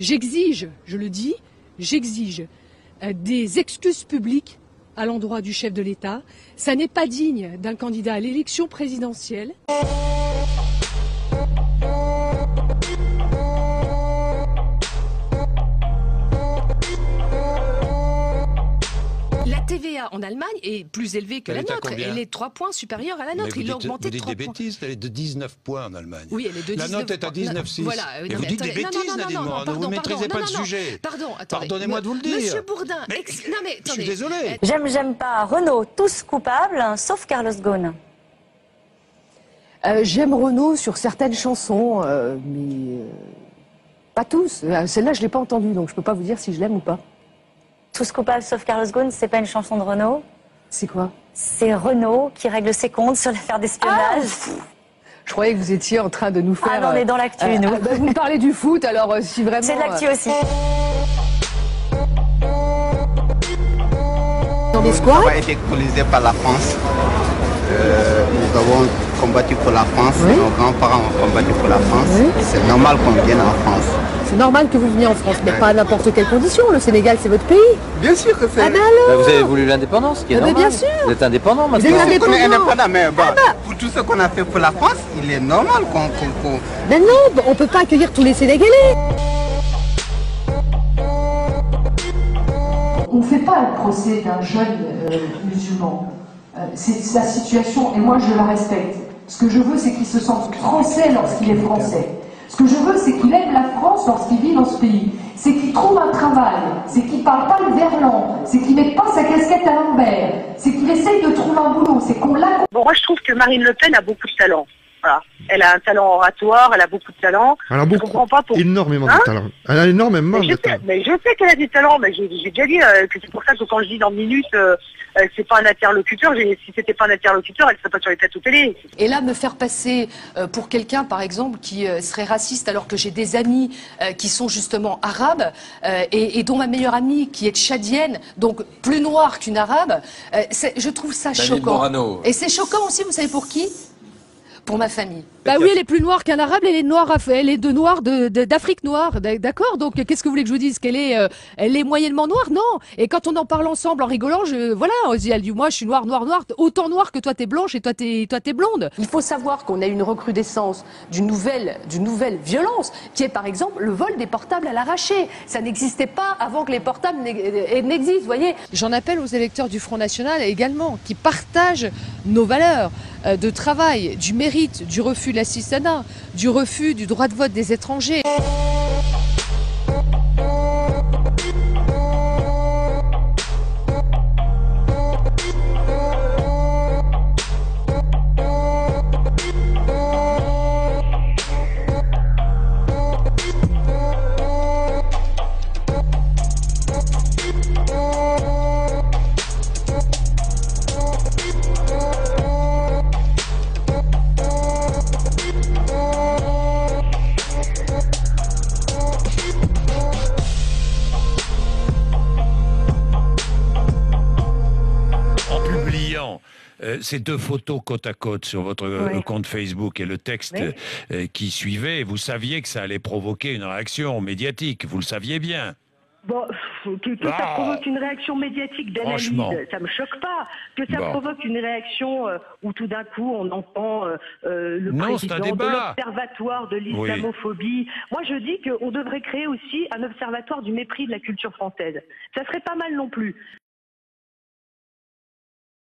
J'exige, je le dis, j'exige des excuses publiques à l'endroit du chef de l'État. Ça n'est pas digne d'un candidat à l'élection présidentielle. La TVA en Allemagne est plus élevée que la nôtre. Elle est 3 points supérieure à la nôtre. Il a augmenté de 3 points. Vous dites des bêtises, elle est de 19 points en Allemagne. Oui, elle est de 19 points. La note est à 19,6. Voilà, et vous dites des bêtises, Nadine Morano, vous ne maîtrisez pas le sujet. Pardonnez-moi de vous le dire. Monsieur Bourdin, non mais je suis désolé. J'aime pas Renault, tous coupables, sauf Carlos Ghosn. J'aime Renaud sur certaines chansons, mais pas tous. Celle-là, je ne l'ai pas entendue, donc je ne peux pas vous dire si je l'aime ou pas. Tous coupables sauf Carlos Ghosn, c'est pas une chanson de Renaud. C'est quoi? C'est Renaud qui règle ses comptes sur l'affaire d'espionnage. Je croyais que vous étiez en train de nous faire... Ah non, on est dans l'actu, nous. Vous me parlez du foot, alors si vraiment... C'est de l'actu aussi. Dans des Nous squats avons été colonisés par la France. Nous avons combattu pour la France. Oui. Nos grands-parents ont combattu pour la France. Oui. C'est normal qu'on vienne en France. C'est normal que vous veniez en France, mais pas à n'importe quelle condition. Le Sénégal, c'est votre pays. Bien sûr que c'est... Ah ben alors Vous avez voulu l'indépendance, qui est normal. bien sûr. Vous êtes indépendant Vous êtes maintenant. indépendant. On est indépendant, mais bon, pour tout ce qu'on a fait pour la France, il est normal qu'on... Ben non, on ne peut pas accueillir tous les Sénégalais. On ne fait pas le procès d'un jeune musulman. C'est la situation, et moi je la respecte. Ce que je veux, c'est qu'il se sente français lorsqu'il est français. Ce que je veux, c'est qu'il aime la France lorsqu'il vit dans ce pays. C'est qu'il trouve un travail. C'est qu'il ne parle pas le verlan. C'est qu'il ne met pas sa casquette à l'envers. C'est qu'il essaye de trouver un boulot. C'est qu'on l'a... Bon, moi je trouve que Marine Le Pen a beaucoup de talent. Voilà. Elle a un talent oratoire, elle a beaucoup de talent. Alors beaucoup, je comprends pas pour... énormément de talent. Elle a énormément de talent. Mais je sais qu'elle a du talent, mais j'ai déjà dit que c'est pour ça que quand je dis dans minutes, c'est pas un interlocuteur, si c'était pas un interlocuteur, elle serait pas sur les plateaux télé. Et là, me faire passer pour quelqu'un, par exemple, qui serait raciste, alors que j'ai des amis qui sont justement arabes, et dont ma meilleure amie, qui est tchadienne, donc plus noire qu'une arabe, je trouve ça choquant. Morano. Et c'est choquant aussi, vous savez pour qui? Pour ma famille. Bah oui, elle est plus noire qu'un arabe, elle est noire, elle est d'Afrique noire, d'accord. Donc qu'est-ce que vous voulez que je vous dise? Qu'elle est, elle est moyennement noire? Non. Et quand on en parle ensemble en rigolant, voilà, elle dit moi je suis noire, autant noire que toi t'es blanche et toi t'es blonde. Il faut savoir qu'on a une recrudescence d'une nouvelle violence, qui est par exemple le vol des portables à l'arraché. Ça n'existait pas avant que les portables n'existent, vous voyez. J'en appelle aux électeurs du Front National également, qui partagent nos valeurs de travail, du mérite, du refus de l'assistanat, du refus du droit de vote des étrangers. Ces deux photos côte à côte sur votre compte Facebook et le texte qui suivait, vous saviez que ça allait provoquer une réaction médiatique, vous le saviez bien. Bon, que ça provoque une réaction médiatique d'analyse, ça me choque pas. Que ça provoque une réaction où tout d'un coup on entend le président de l'Observatoire de l'islamophobie. Moi je dis qu'on devrait créer aussi un observatoire du mépris de la culture française. Ça serait pas mal non plus.